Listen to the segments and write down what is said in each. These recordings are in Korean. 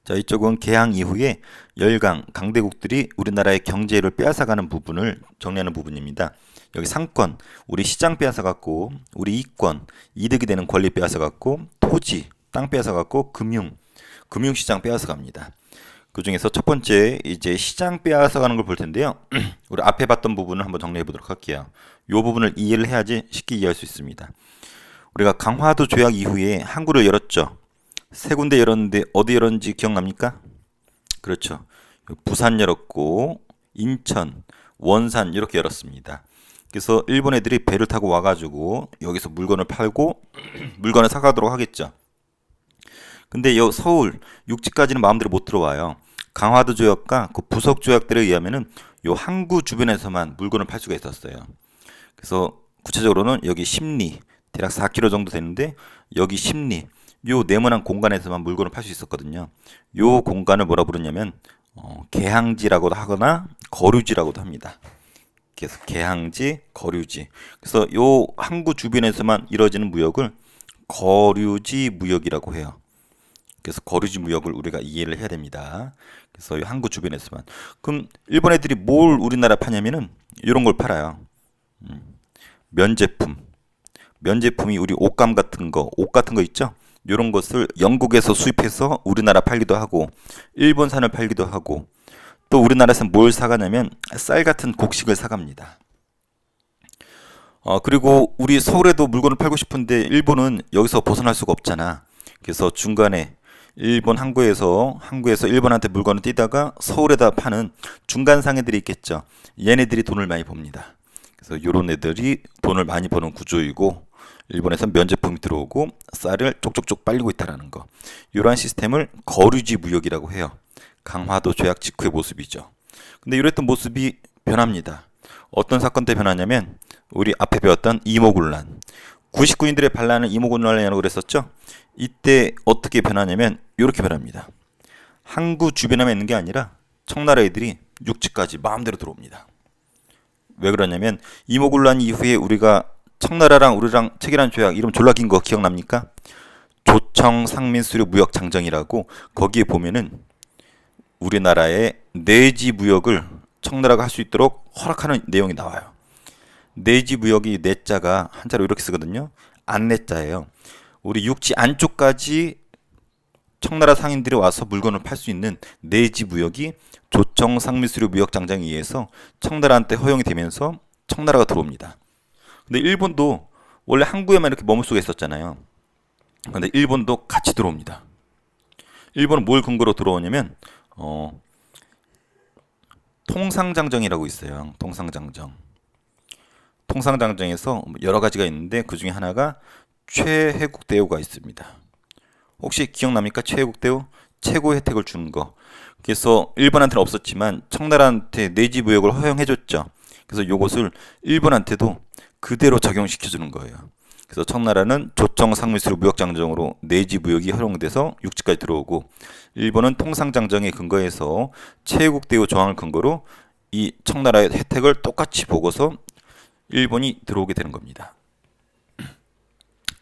자, 이쪽은 개항 이후에 열강, 강대국들이 우리나라의 경제를 빼앗아가는 부분을 정리하는 부분입니다. 여기 상권, 우리 시장 빼앗아갔고, 우리 이권, 이득이 되는 권리 빼앗아갔고, 토지, 땅 빼앗아갔고, 금융시장 빼앗아갑니다. 그 중에서 첫 번째 이제 시장 빼앗아가는 걸 볼 텐데요. 우리 앞에 봤던 부분을 한번 정리해 보도록 할게요. 이 부분을 이해를 해야지 쉽게 이해할 수 있습니다. 우리가 강화도 조약 이후에 항구를 열었죠. 세 군데 열었는데 어디 열었는지 기억납니까? 그렇죠. 부산 열었고 인천, 원산 이렇게 열었습니다. 그래서 일본 애들이 배를 타고 와가지고 여기서 물건을 팔고 물건을 사가도록 하겠죠. 근데 여 서울 육지까지는 마음대로 못 들어와요. 강화도 조약과 그 부속 조약들에 의하면은 요 항구 주변에서만 물건을 팔 수가 있었어요. 그래서 구체적으로는 여기 십리 대략 4km 정도 되는데 여기 십리 요 네모난 공간에서만 물건을 팔 수 있었거든요. 요 공간을 뭐라 부르냐면 개항지라고도 하거나 거류지라고도 합니다. 그래서 개항지, 거류지. 그래서 요 항구 주변에서만 이루어지는 무역을 거류지 무역이라고 해요. 그래서 거류지 무역을 우리가 이해를 해야 됩니다. 그래서 이 항구 주변에서만. 그럼 일본 애들이 뭘 우리나라 파냐면은 이런 걸 팔아요. 면제품. 면제품이 우리 옷감 같은 거, 옷 같은 거 있죠? 이런 것을 영국에서 수입해서 우리나라 팔기도 하고 일본산을 팔기도 하고 또 우리나라에서 뭘 사가냐면 쌀 같은 곡식을 사갑니다. 그리고 우리 서울에도 물건을 팔고 싶은데 일본은 여기서 벗어날 수가 없잖아. 그래서 중간에 일본 항구에서 일본한테 물건을 띄다가 서울에다 파는 중간 상인들이 있겠죠. 얘네들이 돈을 많이 법니다. 그래서 이런 애들이 돈을 많이 버는 구조이고 일본에서 면제품이 들어오고 쌀을 쪽쪽쪽 빨리고 있다는 거. 이러한 시스템을 거류지 무역이라고 해요. 강화도 조약 직후의 모습이죠. 근데 이랬던 모습이 변합니다. 어떤 사건 때 변하냐면 우리 앞에 배웠던 이모군란. 99인들의 반란을 이모군란이라고 그랬었죠. 이때 어떻게 변하냐면 이렇게 변합니다. 항구 주변에만 있는 게 아니라 청나라 애들이 육지까지 마음대로 들어옵니다. 왜 그러냐면 이모군란 이후에 우리가 청나라랑 우리랑 체결한 조약 이름 졸라 긴 거 기억납니까? 조청 상민수료 무역 장정이라고 거기에 보면은 우리나라의 내지 무역을 청나라가 할 수 있도록 허락하는 내용이 나와요. 내지 무역이 내자가 한자로 이렇게 쓰거든요. 안내자예요. 우리 육지 안쪽까지 청나라 상인들이 와서 물건을 팔 수 있는 내지 무역이 조청 상민수료 무역 장정에 의해서 청나라한테 허용이 되면서 청나라가 들어옵니다. 근데 일본도 원래 항구에만 이렇게 머물 수가 있었잖아요. 근데 일본도 같이 들어옵니다. 일본은 뭘 근거로 들어오냐면 통상장정이라고 있어요. 통상장정에서 여러 가지가 있는데 그 중에 하나가 최혜국대우가 있습니다. 혹시 기억납니까? 최혜국대우? 최고 혜택을 주는 거. 그래서 일본한테는 없었지만 청나라한테 내지 무역을 허용해줬죠. 그래서 이것을 일본한테도 그대로 적용시켜주는 거예요. 그래서 청나라는 조청 상민수료 무역장정으로 내지 무역이 허용돼서 육지까지 들어오고 일본은 통상장정에 근거해서 최혜국대우 조항을 근거로 이 청나라의 혜택을 똑같이 보고서 일본이 들어오게 되는 겁니다.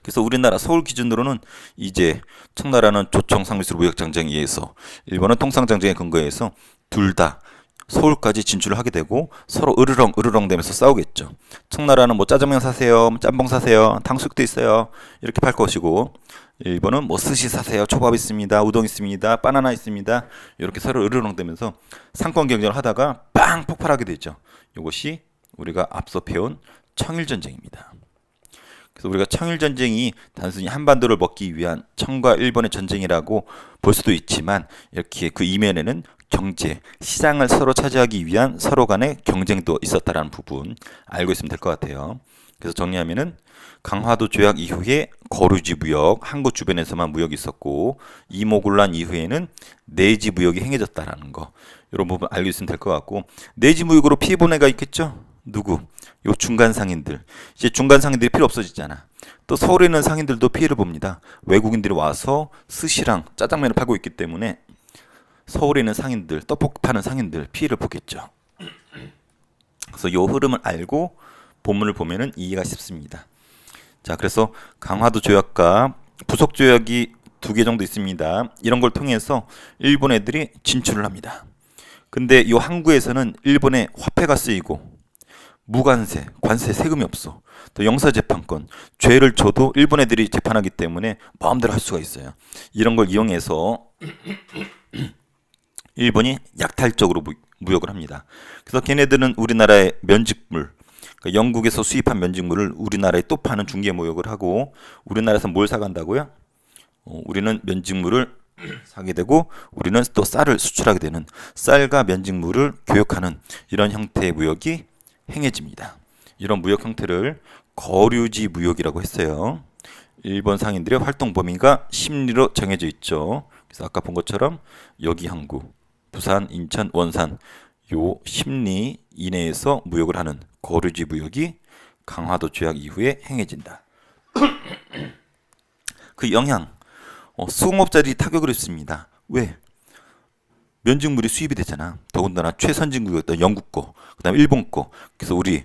그래서 우리나라 서울 기준으로는 이제 청나라는 조청 상민수료 무역장정에 의해서 일본은 통상장정에 근거해서 둘 다 서울까지 진출을 하게 되고 서로 으르렁 되면서 싸우겠죠. 청나라는 뭐 짜장면 사세요, 짬뽕 사세요, 탕수육도 있어요 이렇게 팔 것이고 일본은 뭐 스시 사세요, 초밥 있습니다, 우동 있습니다, 바나나 있습니다 이렇게 서로 으르렁 되면서 상권 경쟁을 하다가 빵 폭발하게 되죠. 이것이 우리가 앞서 배운 청일전쟁입니다. 그래서 우리가 청일전쟁이 단순히 한반도를 먹기 위한 청과 일본의 전쟁이라고 볼 수도 있지만 이렇게 그 이면에는 경제, 시장을 서로 차지하기 위한 서로 간의 경쟁도 있었다라는 부분 알고 있으면 될 것 같아요. 그래서 정리하면은 강화도 조약 이후에 거류지 무역, 항구 주변에서만 무역이 있었고 이모군란 이후에는 내지 무역이 행해졌다라는 거 이런 부분 알고 있으면 될 것 같고 내지 무역으로 피해 본 애가 있겠죠? 누구? 요 중간 상인들. 이제 중간 상인들이 필요 없어지잖아. 또 서울에 있는 상인들도 피해를 봅니다. 외국인들이 와서 스시랑 짜장면을 팔고 있기 때문에 서울에 있는 상인들, 떡볶이 파는 상인들 피해를 보겠죠. 그래서 이 흐름을 알고 본문을 보면은 이해가 쉽습니다. 자, 그래서 강화도 조약과 부속 조약이 두 개 정도 있습니다. 이런 걸 통해서 일본 애들이 진출을 합니다. 근데 이 항구에서는 일본의 화폐가 쓰이고 무관세, 관세, 세금이 없어. 또 형사재판권, 죄를 져도 일본 애들이 재판하기 때문에 마음대로 할 수가 있어요. 이런 걸 이용해서 일본이 약탈적으로 무역을 합니다. 그래서 걔네들은 우리나라의 면직물, 그러니까 영국에서 수입한 면직물을 우리나라에 또 파는 중개 무역을 하고, 우리나라에서 뭘 사간다고요? 우리는 면직물을 사게 되고, 우리는 또 쌀을 수출하게 되는, 쌀과 면직물을 교역하는 이런 형태의 무역이 행해집니다. 이런 무역 형태를 거류지 무역이라고 했어요. 일본 상인들의 활동 범위가 심리로 정해져 있죠. 그래서 아까 본 것처럼 여기 항구, 부산, 인천, 원산 요 심리 이내에서 무역을 하는 거류지 무역이 강화도 조약 이후에 행해진다. 그 영향, 수공업자들이 타격을 했습니다. 왜? 면직물이 수입이 되잖아. 더군다나 최선진국이었던 영국 거, 그다음 일본 거. 그래서 우리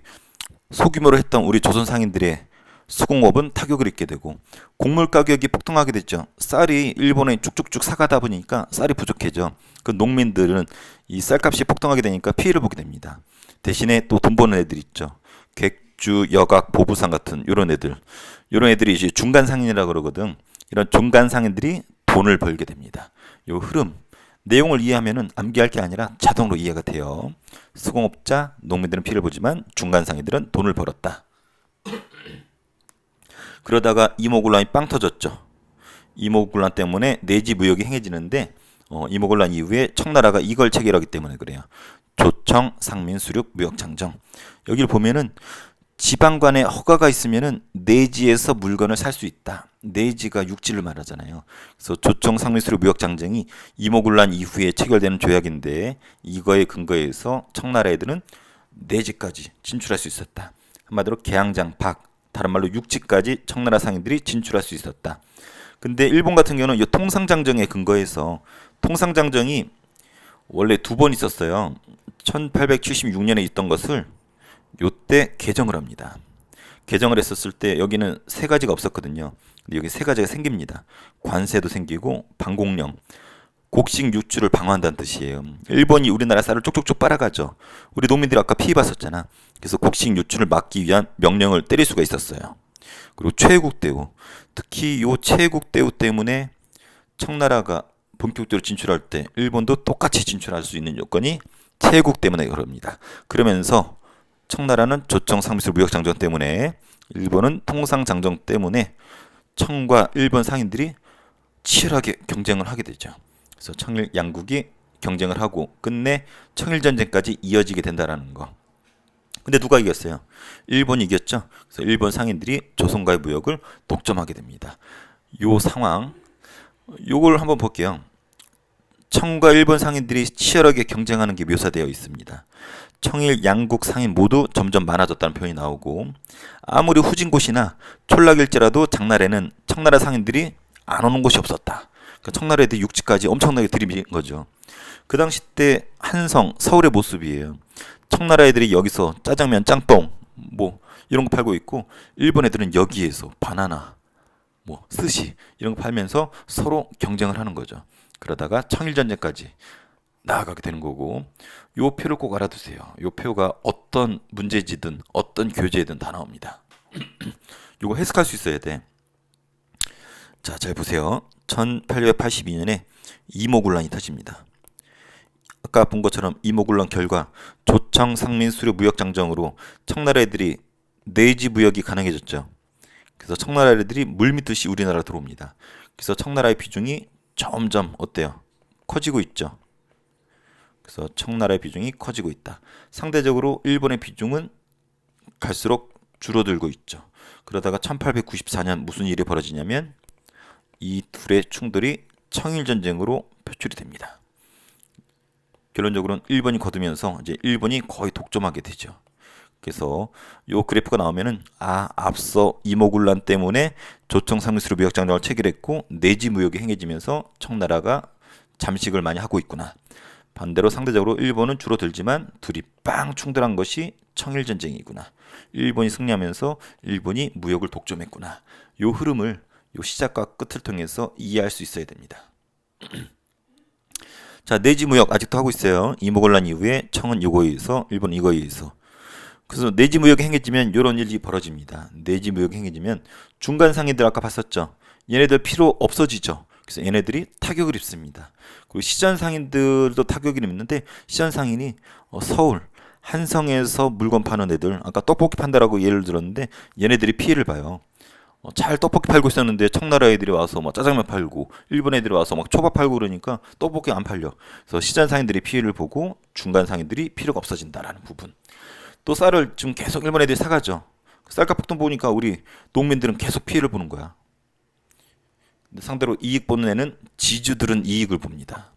소규모로 했던 우리 조선 상인들의 수공업은 타격을 입게 되고, 곡물 가격이 폭등하게 됐죠. 쌀이 일본에 쭉쭉쭉 사가다 보니까 쌀이 부족해져. 그 농민들은 이 쌀값이 폭등하게 되니까 피해를 보게 됩니다. 대신에 또 돈 버는 애들 있죠. 객주, 여각, 보부상 같은 이런 애들이 이제 중간 상인이라고 그러거든. 이런 중간 상인들이 돈을 벌게 됩니다. 요 흐름, 내용을 이해하면은 암기할 게 아니라 자동으로 이해가 돼요. 수공업자, 농민들은 피해를 보지만 중간 상인들은 돈을 벌었다. 그러다가 이모군란이 빵 터졌죠. 이모군란 때문에 내지 무역이 행해지는데, 이모군란 이후에 청나라가 이걸 체결하기 때문에 그래요. 조청, 상민, 수륙, 무역장정. 여기를 보면은 지방 간에 허가가 있으면은 내지에서 물건을 살 수 있다. 내지가 육지를 말하잖아요. 그래서 조청, 상민, 수륙, 무역장정이 이모군란 이후에 체결되는 조약인데, 이거에 근거해서 청나라 애들은 내지까지 진출할 수 있었다. 한마디로 개항장, 박, 다른 말로 육지까지 청나라 상인들이 진출할 수 있었다. 근데 일본 같은 경우는 이 통상장정에 근거해서, 통상장정이 원래 두 번 있었어요. 1876년에 있던 것을 요때 개정을 합니다. 개정을 했었을 때 여기는 세 가지가 없었거든요. 근데 여기 세 가지가 생깁니다. 관세도 생기고 방공령, 곡식 유출을 방어한다는 뜻이에요. 일본이 우리나라 쌀을 쪽쪽쪽 빨아가죠. 우리 농민들이 아까 피해 봤었잖아. 그래서 곡식 유출을 막기 위한 명령을 때릴 수가 있었어요. 그리고 최국대우, 특히 요 최국대우 때문에 청나라가 본격적으로 진출할 때 일본도 똑같이 진출할 수 있는 요건이 최국 때문에 그럽니다. 그러면서 청나라는 조청, 상미술, 무역장정 때문에, 일본은 통상장정 때문에 청과 일본 상인들이 치열하게 경쟁을 하게 되죠. 그래서 청일 양국이 경쟁을 하고 끝내 청일전쟁까지 이어지게 된다는 거. 근데 누가 이겼어요? 일본이 이겼죠. 그래서 일본 상인들이 조선과의 무역을 독점하게 됩니다. 요 상황, 요걸 한번 볼게요. 청과 일본 상인들이 치열하게 경쟁하는 게 묘사되어 있습니다. 청일 양국 상인 모두 점점 많아졌다는 표현이 나오고, 아무리 후진곳이나 촌락일지라도 장날에는 청나라 상인들이 안 오는 곳이 없었다. 그러니까 청나라 애들이 육지까지 엄청나게 들이민 거죠. 그 당시 때 한성, 서울의 모습이에요. 청나라 애들이 여기서 짜장면, 짬뽕 뭐 이런 거 팔고 있고, 일본 애들은 여기에서 바나나, 뭐 스시 이런 거 팔면서 서로 경쟁을 하는 거죠. 그러다가 청일전쟁까지 나아가게 되는 거고, 요 표를 꼭 알아두세요. 요 표가 어떤 문제지든 어떤 교재에든 다 나옵니다. 요거 해석할 수 있어야 돼. 자, 잘 보세요. 1882년에 이모군란이 터집니다. 아까 본 것처럼 이모군란 결과 조청, 상민, 수류, 무역장정으로 청나라 애들이 내지 무역이 가능해졌죠. 그래서 청나라 애들이 물밀듯이 우리나라로 들어옵니다. 그래서 청나라의 비중이 점점 어때요? 커지고 있죠. 그래서 청나라의 비중이 커지고 있다. 상대적으로 일본의 비중은 갈수록 줄어들고 있죠. 그러다가 1894년 무슨 일이 벌어지냐면, 이 둘의 충돌이 청일전쟁으로 표출이 됩니다. 결론적으로는 일본이 거두면서 이제 일본이 거의 독점하게 되죠. 그래서 요 그래프가 나오면은, 앞서 이모군란 때문에 조청, 상민수로 무역장정을 체결했고 내지 무역이 행해지면서 청나라가 잠식을 많이 하고 있구나. 반대로 상대적으로 일본은 줄어들지만 둘이 빵 충돌한 것이 청일전쟁이구나. 일본이 승리하면서 일본이 무역을 독점했구나. 요 흐름을 요 시작과 끝을 통해서 이해할 수 있어야 됩니다. 자, 내지무역 아직도 하고 있어요. 이모곤란 이후에 청은 요거에 의해서, 일본은 이거에 의해서. 그래서 내지무역이 행해지면 이런 일이 벌어집니다. 내지무역이 행해지면 중간 상인들 아까 봤었죠. 얘네들 필요 없어지죠. 그래서 얘네들이 타격을 입습니다. 그리고 시전 상인들도 타격을 입는데 시전 상인이 서울 한성에서 물건 파는 애들, 아까 떡볶이 판다라고 예를 들었는데 얘네들이 피해를 봐요. 잘 떡볶이 팔고 있었는데 청나라 애들이 와서 막 짜장면 팔고 일본 애들이 와서 막 초밥 팔고 그러니까 떡볶이 안 팔려. 그래서 시장 상인들이 피해를 보고 중간 상인들이 필요가 없어진다라는 부분. 또 쌀을 지금 계속 일본 애들이 사가죠. 쌀값 폭등 보니까 우리 농민들은 계속 피해를 보는 거야. 근데 상대로 이익 보는 애는 지주들은 이익을 봅니다.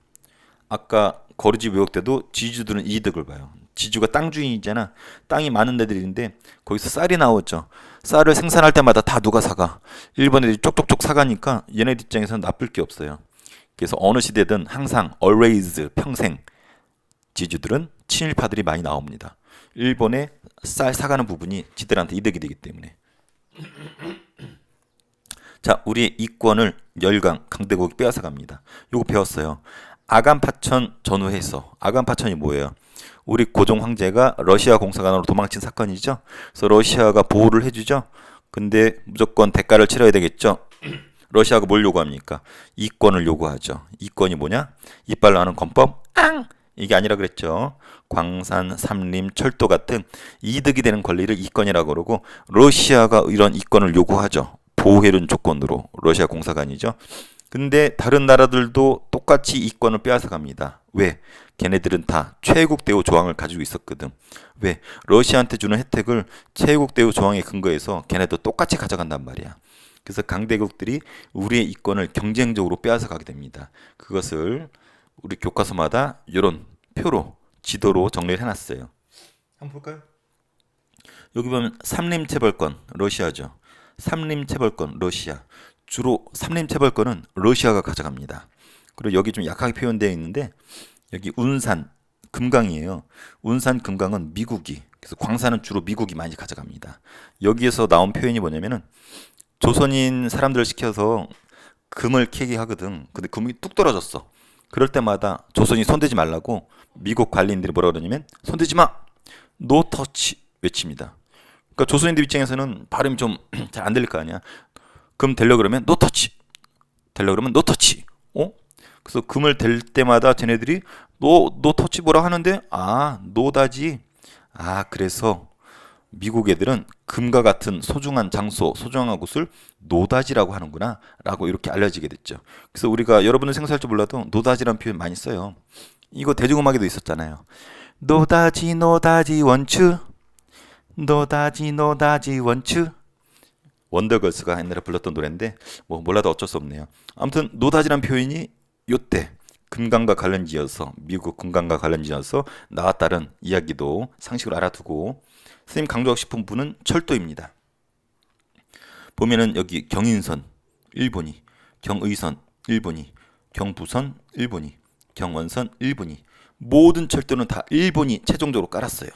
아까 거리지 무역 때도 지주들은 이득을 봐요. 지주가 땅 주인이잖아. 땅이 많은 애들인데 거기서 쌀이 나오죠. 쌀을 생산할 때마다 다 누가 사가? 일본 애들이 쪽쪽쪽 사가니까 얘네들 입장에서는 나쁠 게 없어요. 그래서 어느 시대든 항상 always 평생 지주들은 친일파들이 많이 나옵니다. 일본에 쌀 사가는 부분이 지들한테 이득이 되기 때문에. 자, 우리의 이권을 열강, 강대국이 빼앗아 갑니다. 요거 배웠어요. 아간파천 전후해서. 아간파천이 뭐예요? 우리 고종 황제가 러시아 공사관으로 도망친 사건이죠. 그래서 러시아가 보호를 해주죠. 근데 무조건 대가를 치러야 되겠죠. 러시아가 뭘 요구합니까? 이권을 요구하죠. 이권이 뭐냐? 이빨로 하는 권법? 이게 아니라 그랬죠. 광산, 삼림, 철도 같은 이득이 되는 권리를 이권이라고 그러고 러시아가 이런 이권을 요구하죠. 보호해준 조건으로. 러시아 공사관이죠. 근데 다른 나라들도 똑같이 이권을 빼앗아 갑니다. 왜? 걔네들은 다 최애국 대우 조항을 가지고 있었거든. 왜? 러시아한테 주는 혜택을 최애국 대우 조항에 근거해서 걔네도 똑같이 가져간단 말이야. 그래서 강대국들이 우리의 이권을 경쟁적으로 빼앗아 가게 됩니다. 그것을 우리 교과서마다 이런 표로, 지도로 정리를 해놨어요. 한번 볼까요? 여기 보면 삼림체벌권, 러시아죠. 삼림체벌권, 러시아. 주로 삼림체벌권은 러시아가 가져갑니다. 그리고 여기 좀 약하게 표현되어 있는데 여기 운산, 금강이에요. 운산, 금강은 미국이, 그래서 광산은 주로 미국이 많이 가져갑니다. 여기에서 나온 표현이 뭐냐면은 조선인 사람들을 시켜서 금을 캐게 하거든. 근데 금이 뚝 떨어졌어. 그럴 때마다 조선이 손대지 말라고 미국 관리인들이 뭐라 그러냐면 손대지 마! 노 터치 외칩니다. 그러니까 조선인들 입장에서는 발음이 좀 잘 안 들릴 거 아니야. 금 대려 그러면 노 터치. 대려 그러면 노 터치. 그래서 금을 댈 때마다 쟤네들이 노 터치 뭐라 하는데 노다지. 그래서 미국 애들은 금과 같은 소중한 장소, 소중한 곳을 노다지라고 하는구나 라고 이렇게 알려지게 됐죠. 그래서 우리가 여러분은 생소할지 몰라도 노다지라는 표현 많이 써요. 이거 대중음악에도 있었잖아요. 노다지 노다지 원추, 노다지 노다지 원추. 원더걸스가 옛날에 불렀던 노래인데 뭐 몰라도 어쩔 수 없네요. 아무튼 노다지라는 표현이 요때 금강과 관련지어서, 미국 금강과 관련지어서 나왔다는 이야기도 상식으로 알아두고, 선생님 강조하고 싶은 부분은 철도입니다. 보면은 여기 경인선 일본이, 경의선 일본이, 경부선 일본이, 경원선 일본이, 모든 철도는 다 일본이 최종적으로 깔았어요.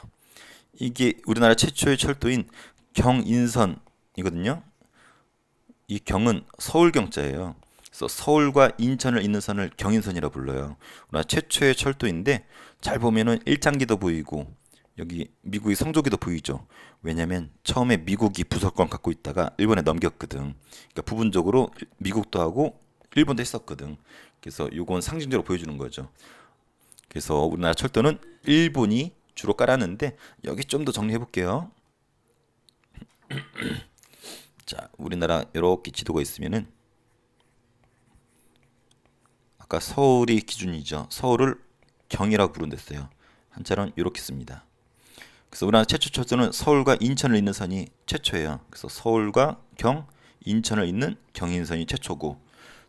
이게 우리나라 최초의 철도인 경인선이거든요. 이 경은 서울경자예요. 그래서 서울과 인천을 잇는 선을 경인선이라 불러요. 우리나라 최초의 철도인데 잘 보면은 일장기도 보이고 여기 미국의 성조기도 보이죠. 왜냐면 처음에 미국이 부설권 갖고 있다가 일본에 넘겼거든. 그러니까 부분적으로 미국도 하고 일본도 했었거든. 그래서 이건 상징적으로 보여주는 거죠. 그래서 우리나라 철도는 일본이 주로 깔았는데 여기 좀 더 정리해 볼게요. 자, 우리나라 이렇게 지도가 있으면은 아까 서울이 기준이죠. 서울을 경이라고 부른댔어요. 한자로는 이렇게 씁니다. 그래서 우리나라 최초 철도는 서울과 인천을 잇는 선이 최초예요. 그래서 서울과 경, 인천을 잇는 경인선이 최초고,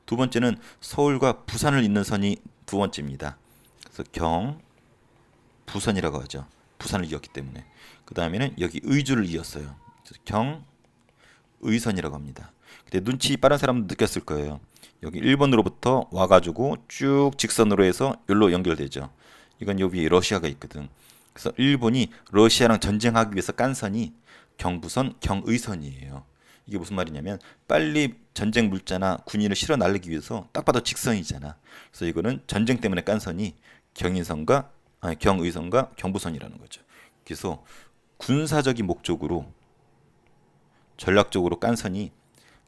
두 번째는 서울과 부산을 잇는 선이 두 번째입니다. 그래서 경, 부선이라고 하죠. 부산을 이었기 때문에. 그 다음에는 여기 의주를 이었어요. 그래서 경, 의선이라고 합니다. 근데 눈치 빠른 사람은 느꼈을 거예요. 여기 일본으로부터 와가지고 쭉 직선으로 해서 여기로 연결되죠. 이건 여기 러시아가 있거든. 그래서 일본이 러시아랑 전쟁하기 위해서 깐 선이 경부선, 경의선이에요. 이게 무슨 말이냐면 빨리 전쟁 물자나 군인을 실어 날리기 위해서 딱 봐도 직선이잖아. 그래서 이거는 전쟁 때문에 깐 선이 경의선과 경부선이라는 거죠. 그래서 군사적인 목적으로 전략적으로 깐 선이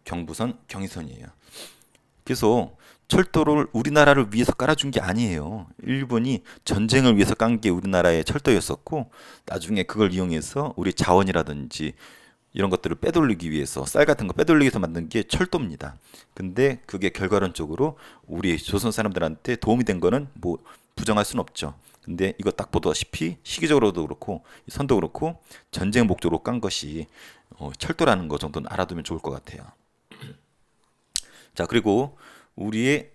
경부선, 경의선이에요. 그래서 철도를 우리나라를 위해서 깔아준 게 아니에요. 일본이 전쟁을 위해서 깐 게 우리나라의 철도였었고, 나중에 그걸 이용해서 우리 자원이라든지 이런 것들을 빼돌리기 위해서, 쌀 같은 거 빼돌리기 위해서 만든 게 철도입니다. 근데 그게 결과론적으로 우리 조선 사람들한테 도움이 된 거는 뭐 부정할 수는 없죠. 근데 이거 딱 보다시피 시기적으로도 그렇고 선도 그렇고 전쟁 목적으로 깐 것이 철도라는 거 정도는 알아두면 좋을 것 같아요. 자, 그리고 우리의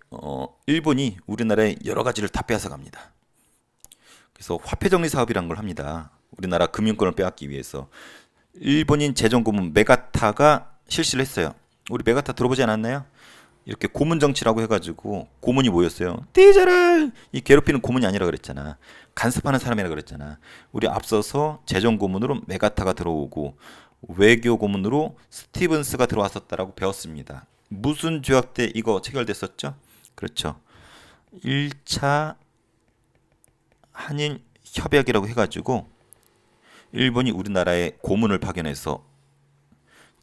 일본이 우리나라의 여러 가지를 다 빼앗아 갑니다. 그래서 화폐 정리 사업이라는 걸 합니다. 우리나라 금융권을 빼앗기 위해서. 일본인 재정고문 메가타가 실시를 했어요. 우리 메가타 들어보지 않았나요? 이렇게 고문 정치라고 해가지고 고문이 뭐였어요? 띠자라! 이 괴롭히는 고문이 아니라 그랬잖아. 간섭하는 사람이라 그랬잖아. 우리 앞서서 재정 고문으로 메가타가 들어오고 외교 고문으로 스티븐스가 들어왔었다라고 배웠습니다. 무슨 조약 때 이거 체결됐었죠? 그렇죠. 1차 한일 협약이라고 해가지고 일본이 우리나라에 고문을 파견해서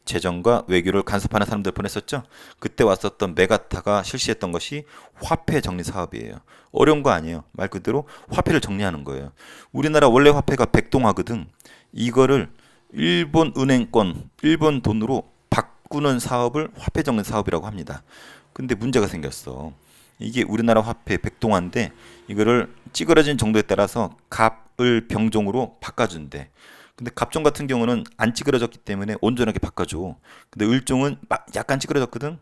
재정과 외교를 간섭하는 사람들 보냈었죠. 그때 왔었던 메가타가 실시했던 것이 화폐 정리 사업이에요. 어려운 거 아니에요. 말 그대로 화폐를 정리하는 거예요. 우리나라 원래 화폐가 백동화거든. 이거를 일본 은행권, 일본 돈으로 바꾸는 사업을 화폐 정리 사업이라고 합니다. 근데 문제가 생겼어. 이게 우리나라 화폐 백동화인데 이거를 찌그러진 정도에 따라서 갑을 병종으로 바꿔준대. 근데 갑종 같은 경우는 안 찌그러졌기 때문에 온전하게 바꿔줘. 근데 을종은 약간 찌그러졌거든.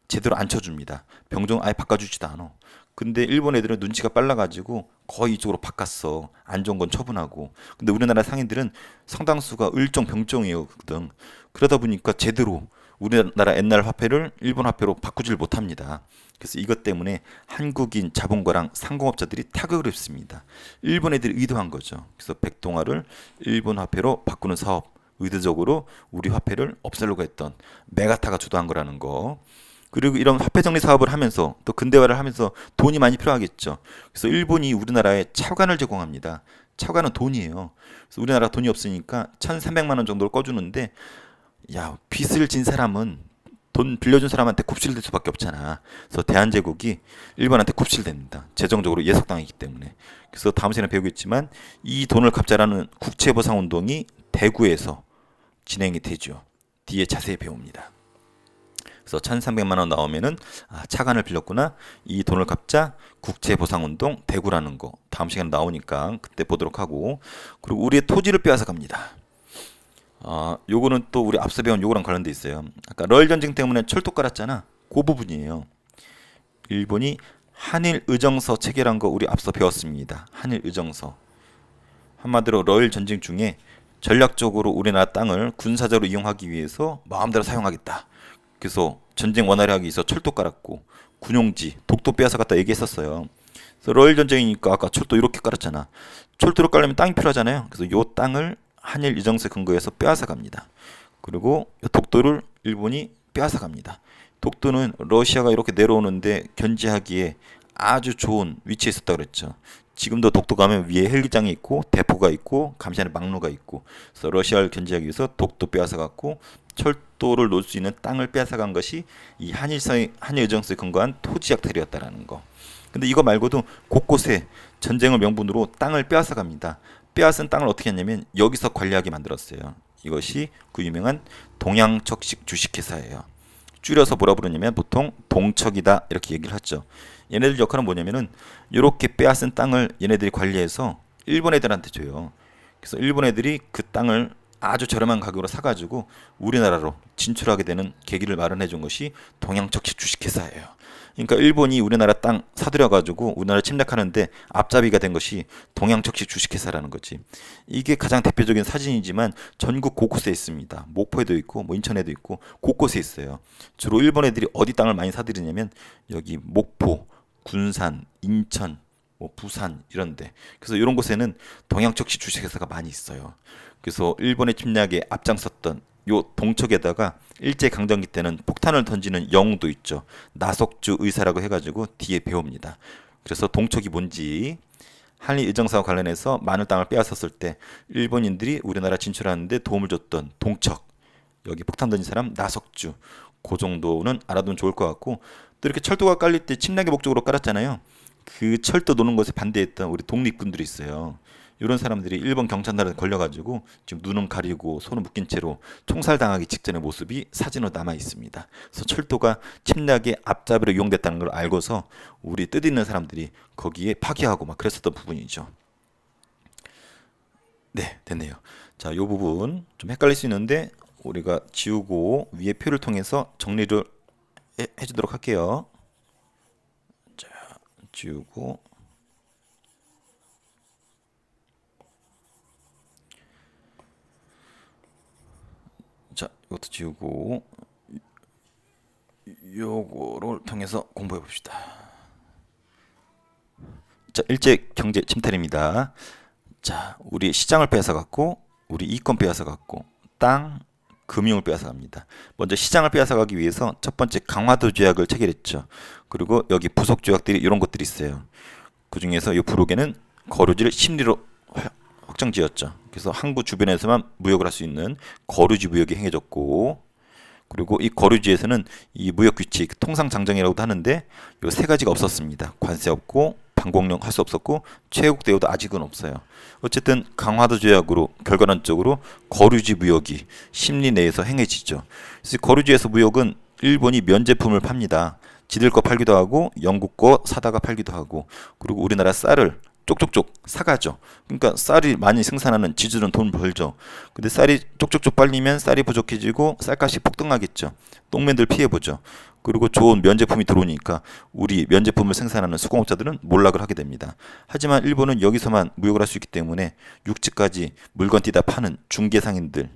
제대로 안 쳐줍니다. 병종 아예 바꿔주지도 않아. 근데 일본 애들은 눈치가 빨라가지고 거의 이쪽으로 바꿨어. 안 좋은 건 처분하고. 근데 우리나라 상인들은 상당수가 을종 병종이거든. 그러다 보니까 제대로 우리나라 옛날 화폐를 일본 화폐로 바꾸질 못합니다. 그래서 이것 때문에 한국인 자본가랑 상공업자들이 타격을 입습니다. 일본 애들이 의도한 거죠. 그래서 백동화를 일본 화폐로 바꾸는 사업, 의도적으로 우리 화폐를 없애려고 했던 메가타가 주도한 거라는 거. 그리고 이런 화폐 정리 사업을 하면서 또 근대화를 하면서 돈이 많이 필요하겠죠. 그래서 일본이 우리나라에 차관을 제공합니다. 차관은 돈이에요. 그래서 우리나라 돈이 없으니까 1,300만 원 정도를 꺼주는데, 야, 빚을 진 사람은 돈 빌려준 사람한테 굽실될 수밖에 없잖아. 그래서 대한제국이 일본한테 굽실됩니다. 재정적으로 예속당했기 때문에. 그래서 다음 시간에 배우겠지만 이 돈을 갚자라는 국채보상운동이 대구에서 진행이 되죠. 뒤에 자세히 배웁니다. 그래서 1,300만 원 나오면은 차관을 빌렸구나. 이 돈을 갚자 국채보상운동 대구라는 거 다음 시간에 나오니까 그때 보도록 하고, 그리고 우리의 토지를 빼앗아 갑니다. 요거는 또 우리 앞서 배운 요거랑 관련돼 있어요. 아까 러일 전쟁 때문에 철도 깔았잖아. 그 부분이에요. 일본이 한일 의정서 체결한 거 우리 앞서 배웠습니다. 한일 의정서. 한마디로 러일 전쟁 중에 전략적으로 우리나라 땅을 군사적으로 이용하기 위해서 마음대로 사용하겠다. 그래서 전쟁 원활히 하기 위해서 철도 깔았고 군용지, 독도 빼앗아 갔다 얘기했었어요. 그래서 러일 전쟁이니까 아까 철도 이렇게 깔았잖아. 철도를 깔려면 땅이 필요하잖아요. 그래서 요 땅을 한일 의정서에 근거해서 빼앗아 갑니다. 그리고 독도를 일본이 빼앗아 갑니다. 독도는 러시아가 이렇게 내려오는데 견제하기에 아주 좋은 위치에 있었다 그랬죠. 지금도 독도 가면 위에 헬기장이 있고 대포가 있고 감시하는 막로가 있고, 그래서 러시아를 견제하기 위해서 독도 빼앗아 갔고 철도를 놓을 수 있는 땅을 빼앗아 간 것이 이 한일 의정서에 근거한 토지약탈이었다라는 거. 근데 이거 말고도 곳곳에 전쟁을 명분으로 땅을 빼앗아 갑니다. 빼앗은 땅을 어떻게 했냐면 여기서 관리하게 만들었어요. 이것이 그 유명한 동양척식 주식회사예요. 줄여서 뭐라 부르냐면 보통 동척이다 이렇게 얘기를 하죠. 얘네들 역할은 뭐냐면은 이렇게 빼앗은 땅을 얘네들이 관리해서 일본 애들한테 줘요. 그래서 일본 애들이 그 땅을 아주 저렴한 가격으로 사가지고 우리나라로 진출하게 되는 계기를 마련해 준 것이 동양척식 주식회사예요. 그러니까 일본이 우리나라 땅 사들여가지고 우리나라 침략하는데 앞잡이가 된 것이 동양척식 주식회사라는 거지. 이게 가장 대표적인 사진이지만 전국 곳곳에 있습니다. 목포에도 있고 뭐 인천에도 있고 곳곳에 있어요. 주로 일본 애들이 어디 땅을 많이 사들이냐면 여기 목포, 군산, 인천, 뭐 부산 이런데. 그래서 이런 곳에는 동양척식 주식회사가 많이 있어요. 그래서 일본의 침략에 앞장섰던 요 동척에다가 일제 강점기 때는 폭탄을 던지는 영웅도 있죠. 나석주 의사라고 해가지고 뒤에 배웁니다. 그래서 동척이 뭔지, 한일 의정사와 관련해서 많은 땅을 빼앗았을 때 일본인들이 우리나라 진출하는데 도움을 줬던 동척, 여기 폭탄 던진 사람 나석주, 그 정도는 알아두면 좋을 것 같고, 또 이렇게 철도가 깔릴 때 침략의 목적으로 깔았잖아요. 그 철도 노는 것에 반대했던 우리 독립군들이 있어요. 이런 사람들이 일본 경찰단에 걸려가지고 지금 눈은 가리고 손은 묶인 채로 총살당하기 직전의 모습이 사진으로 남아 있습니다. 그래서 철도가 침략의 앞잡이로 이용됐다는 걸 알고서 우리 뜻있는 사람들이 거기에 파괴하고 막 그랬었던 부분이죠. 네, 됐네요. 자, 이 부분 좀 헷갈릴 수 있는데 우리가 지우고 위에 표를 통해서 정리를 해주도록 할게요. 자, 지우고, 자, 이것도 지우고, 요거를 통해서 공부해 봅시다. 자, 일제 경제 침탈입니다. 자, 우리 시장을 빼앗아 갖고, 우리 이권 빼앗아 갖고, 땅, 금융을 빼앗아 갑니다. 먼저 시장을 빼앗아 가기 위해서 첫 번째 강화도 조약을 체결했죠. 그리고 여기 부속 조약들이 이런 것들이 있어요. 그 중에서 이 부록에는 거류지를 심리로 확정지었죠. 그래서 항구 주변에서만 무역을 할 수 있는 거류지 무역이 행해졌고, 그리고 이 거류지에서는 이 무역 규칙, 통상장정이라고도 하는데 이 세 가지가 없었습니다. 관세 없고, 방공령 할 수 없었고, 최국 대우도 아직은 없어요. 어쨌든 강화도 조약으로 결과론적으로 거류지 무역이 심리 내에서 행해지죠. 그래서 거류지에서 무역은 일본이 면제품을 팝니다. 지들 거 팔기도 하고 영국 거 사다가 팔기도 하고, 그리고 우리나라 쌀을 쪽쪽쪽 사가죠. 그러니까 쌀이 많이 생산하는 지주는 돈 벌죠. 근데 쌀이 쪽쪽쪽 빨리면 쌀이 부족해지고 쌀값이 폭등하겠죠. 똥맨들 피해보죠. 그리고 좋은 면제품이 들어오니까 우리 면제품을 생산하는 수공업자들은 몰락을 하게 됩니다. 하지만 일본은 여기서만 무역을 할 수 있기 때문에 육지까지 물건 띄다 파는 중개상인들,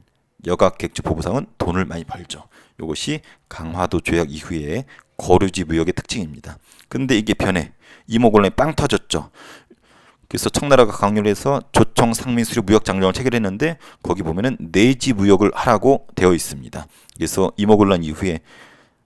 여각 객주 포부상은 돈을 많이 벌죠. 이것이 강화도 조약 이후에 거류지 무역의 특징입니다. 근데 이게 변해. 이모곤란이 빵 터졌죠. 그래서 청나라가 강요를 해서 조청 상민 수료 무역 장령을 체결했는데 거기 보면은 내지 무역을 하라고 되어 있습니다. 그래서 이모곤란 이후에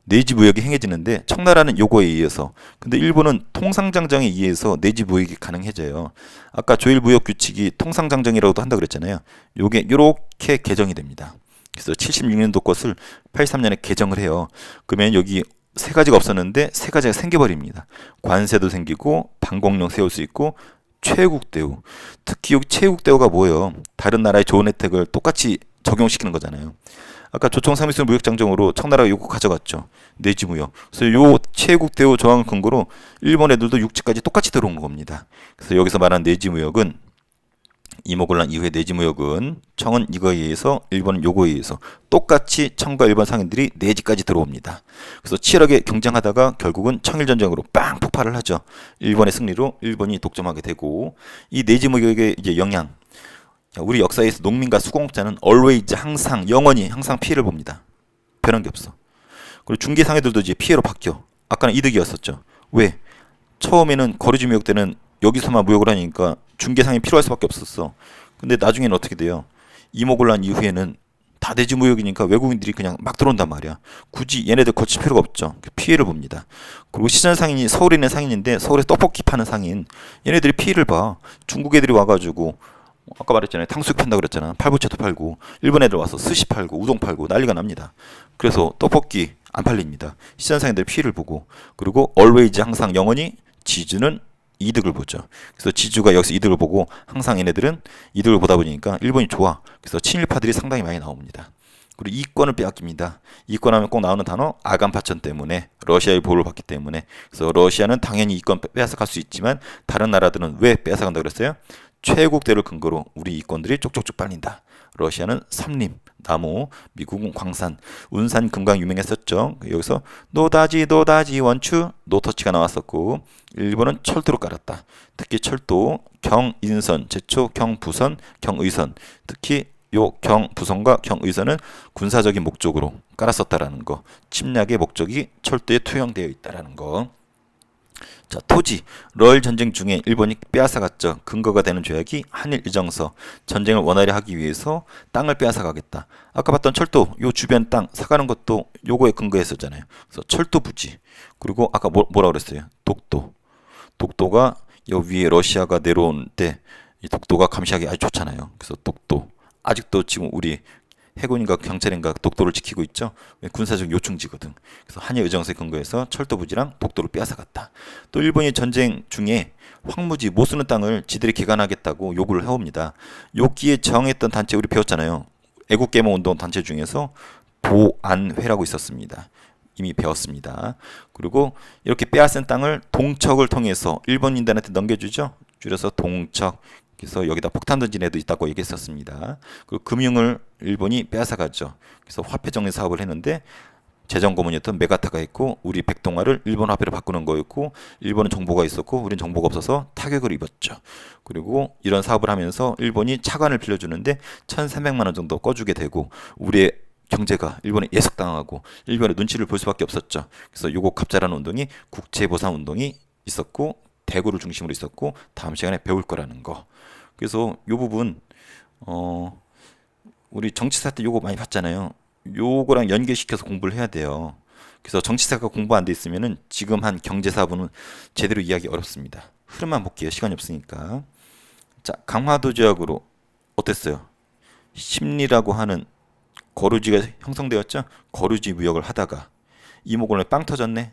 내지 무역이 행해지는데 청나라는 요거에 의해서, 근데 일본은 통상장정에 의해서 내지 무역이 가능해져요. 아까 조일 무역 규칙이 통상장정이라고도 한다 그랬잖아요. 요게 요렇게 개정이 됩니다. 그래서 76년도 것을 83년에 개정을 해요. 그러면 여기 세 가지가 없었는데 세 가지가 생겨버립니다. 관세도 생기고, 방공령 세울 수 있고, 최국 대우. 특히 여기 최국 대우가 뭐예요? 다른 나라의 좋은 혜택을 똑같이 적용시키는 거잖아요. 아까 조청 상미수 무역 장정으로 청나라가 요거 가져갔죠. 내지 무역. 그래서 요 최국 대우 조항을 근거로 일본 애들도 육지까지 똑같이 들어온 겁니다. 그래서 여기서 말하는 내지 무역은, 이모곤란 이후의 내지 무역은 청은 이거에 의해서, 일본은 요거에 의해서 똑같이 청과 일본 상인들이 내지까지 들어옵니다. 그래서 치열하게 경쟁하다가 결국은 청일전쟁으로 빵 폭발을 하죠. 일본의 승리로 일본이 독점하게 되고, 이 내지 무역의 이제 영향, 우리 역사에서 농민과 수공업자는 always, 항상, 영원히 항상 피해를 봅니다. 변한 게 없어. 그리고 중개상해들도 이제 피해로 바뀌어. 아까는 이득이었었죠. 왜? 처음에는 거류지 무역 때는 여기서만 무역을 하니까 중개상이 필요할 수밖에 없었어. 근데 나중에는 어떻게 돼요? 이모곤란 이후에는 다 내지 무역이니까 외국인들이 그냥 막 들어온단 말이야. 굳이 얘네들 거칠 필요가 없죠. 피해를 봅니다. 그리고 시전 상인이 서울에 있는 상인인데 서울에 떡볶이 파는 상인, 얘네들이 피해를 봐. 중국 애들이 와가지고 아까 말했잖아요. 탕수육 판다 그랬잖아. 팔보채도 팔고, 일본 애들 와서 스시 팔고 우동 팔고 난리가 납니다. 그래서 떡볶이 안 팔립니다. 시전 상인들 피해를 보고, 그리고 always, 항상, 영원히 지주는 이득을 보죠. 그래서 지주가 여기서 이득을 보고 항상 얘네들은 이득을 보다 보니까 일본이 좋아. 그래서 친일파들이 상당히 많이 나옵니다. 그리고 이권을 빼앗깁니다. 이권하면 꼭 나오는 단어 아간파천 때문에, 러시아의 보호를 받기 때문에. 그래서 러시아는 당연히 이권 빼앗아갈 수 있지만 다른 나라들은 왜 빼앗아간다고 그랬어요? 최국대를 근거로 우리 이권들이 쪽쪽쪽 빨린다. 러시아는 삼림, 나무, 미국은 광산, 운산, 금강 유명했었죠. 여기서 노다지 원추, 노터치가 나왔었고, 일본은 철도로 깔았다. 특히 철도, 경인선, 제초 경부선, 경의선, 특히 요 경부선과 경의선은 군사적인 목적으로 깔았었다라는 거, 침략의 목적이 철도에 투영되어 있다라는 거. 자, 토지. 러일 전쟁 중에 일본이 빼앗아갔죠. 근거가 되는 조약이 한일 의정서. 전쟁을 원활히 하기 위해서 땅을 빼앗아가겠다. 아까 봤던 철도, 요 주변 땅 사가는 것도 요거에 근거했었잖아요. 그래서 철도 부지. 그리고 아까 뭐라 그랬어요? 독도. 독도가 요 위에 러시아가 내려온 때 이 독도가 감시하기 아주 좋잖아요. 그래서 독도. 아직도 지금 우리 해군인가 경찰인가 독도를 지키고 있죠. 군사적 요충지거든. 그래서 한일 의정서에 근거해서 철도 부지랑 독도를 빼앗아갔다. 또 일본이 전쟁 중에 황무지 못 쓰는 땅을 지들이 개간하겠다고 요구를 해옵니다. 요기에 저항했던 단체 우리 배웠잖아요. 애국개몽운동 단체 중에서 보안회라고 있었습니다. 이미 배웠습니다. 그리고 이렇게 빼앗은 땅을 동척을 통해서 일본인들한테 넘겨주죠. 줄여서 동척. 그래서 여기다 폭탄 던진 애도 있다고 얘기했었습니다. 그리고 금융을 일본이 빼앗아갔죠. 그래서 화폐 정리 사업을 했는데 재정 고문이었던 메가타가 있고 우리 백동화를 일본 화폐로 바꾸는 거였고 일본은 정보가 있었고 우리는 정보가 없어서 타격을 입었죠. 그리고 이런 사업을 하면서 일본이 차관을 빌려주는데 1,300만 원 정도 꺼주게 되고 우리의 경제가 일본에 예속당하고 일본의 눈치를 볼 수밖에 없었죠. 그래서 요거 갑자라는 운동이 국채보상 운동이 있었고 대구를 중심으로 있었고 다음 시간에 배울 거라는 거. 그래서 요 부분 우리 정치사 때 요거 많이 봤잖아요. 요거랑 연계시켜서 공부를 해야 돼요. 그래서 정치사가 공부 안 돼 있으면은 지금 한 경제사부는 제대로 이해하기 어렵습니다. 흐름만 볼게요. 시간이 없으니까. 자, 강화도 조약으로 어땠어요? 심리라고 하는 거류지가 형성되었죠. 거류지 무역을 하다가 이모군에 빵 터졌네.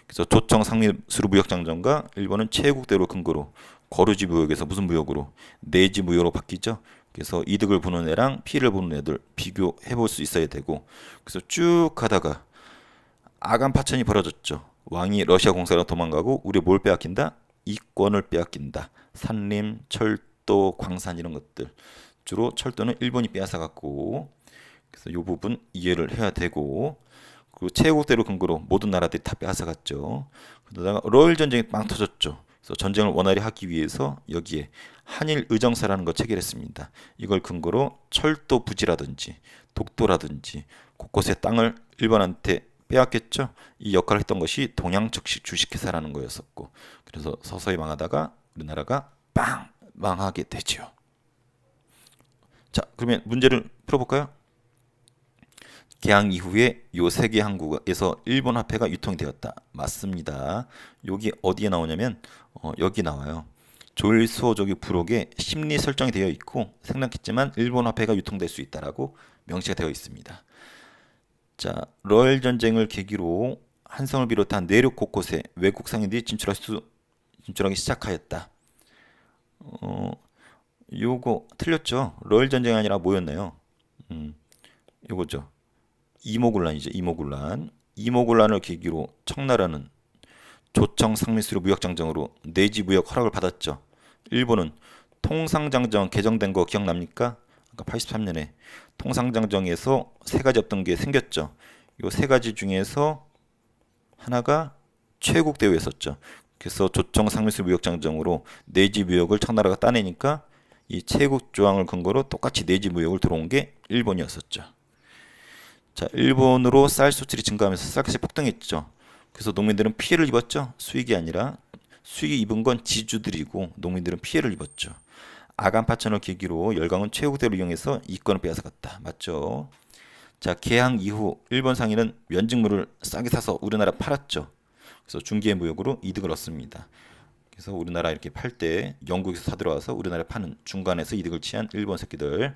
그래서 조청 상미수루 무역장정과 일본은 체국대로 근거로 거류지 무역에서 무슨 무역으로 내지 무역으로 바뀌죠. 그래서 이득을 보는 애랑 피해를 보는 애들 비교해 볼 수 있어야 되고 그래서 쭉 가다가 아간 파천이 벌어졌죠. 왕이 러시아 공사로 도망가고 우리 뭘 빼앗긴다? 이권을 빼앗긴다. 산림, 철도, 광산 이런 것들 주로 철도는 일본이 빼앗아갔고 그래서 이 부분 이해를 해야 되고 그리고 체국대로 근거로 모든 나라들이 다 빼앗아갔죠. 그러다가 러일 전쟁이 빵 터졌죠. 그래서 전쟁을 원활히 하기 위해서 여기에 한일 의정서라는 거 체결했습니다. 이걸 근거로 철도 부지라든지 독도라든지 곳곳의 땅을 일본한테 빼앗겼죠. 이 역할을 했던 것이 동양적식 주식회사라는 거였었고 그래서 서서히 망하다가 우리나라가 빵 망하게 되죠. 자, 그러면 문제를 풀어볼까요? 개항 이후에 요 세 개 항구에서 일본 화폐가 유통이 되었다. 맞습니다. 여기 어디에 나오냐면 여기 나와요. 조일수호조기 부록에 심리 설정이 되어 있고 생략했지만 일본 화폐가 유통될 수 있다라고 명시가 되어 있습니다. 자, 러일 전쟁을 계기로 한성을 비롯한 내륙 곳곳에 외국 상인들이 진출하기 시작하였다. 요거 틀렸죠? 러일 전쟁이 아니라 뭐였나요? 요거죠. 이모군란이죠. 이모군란을 계기로 청나라는 조청 상미수로 무역장정으로 내지 무역 허락을 받았죠. 일본은 통상장정 개정된 거 기억납니까? 아까 83년에 통상장정에서 세 가지 없던 게 생겼죠. 이 세 가지 중에서 하나가 최국 대우였었죠. 그래서 조청 상미수 무역장정으로 내지 무역을 청나라가 따내니까 이 최국 조항을 근거로 똑같이 내지 무역을 들어온 게 일본이었었죠. 자, 일본으로 쌀 수출이 증가하면서 쌀값이 폭등했죠. 그래서 농민들은 피해를 입었죠. 수익이 아니라 수익이 입은 건 지주들이고 농민들은 피해를 입었죠. 아간 파천을 계기로 열강은 최후대를 이용해서 이권을 빼앗아갔다. 맞죠? 자, 개항 이후 일본 상인은 면직물을 싸게 사서 우리나라 팔았죠. 그래서 중개 무역으로 이득을 얻습니다. 그래서 우리나라 이렇게 팔 때 영국에서 사들어와서 우리나라에 파는 중간에서 이득을 취한 일본 새끼들,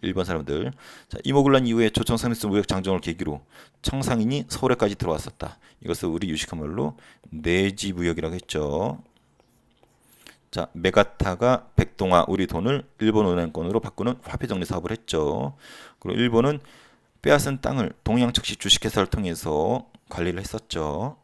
일본 사람들. 자, 이모군란 이후에 조청 상미수 무역 장정을 계기로 청상인이 서울에까지 들어왔었다. 이것을 우리 유식한 말로 내지 무역이라고 했죠. 자, 메가타가 백동화 우리 돈을 일본 은행권으로 바꾸는 화폐 정리 사업을 했죠. 그리고 일본은 빼앗은 땅을 동양측식 주식회사를 통해서 관리를 했었죠.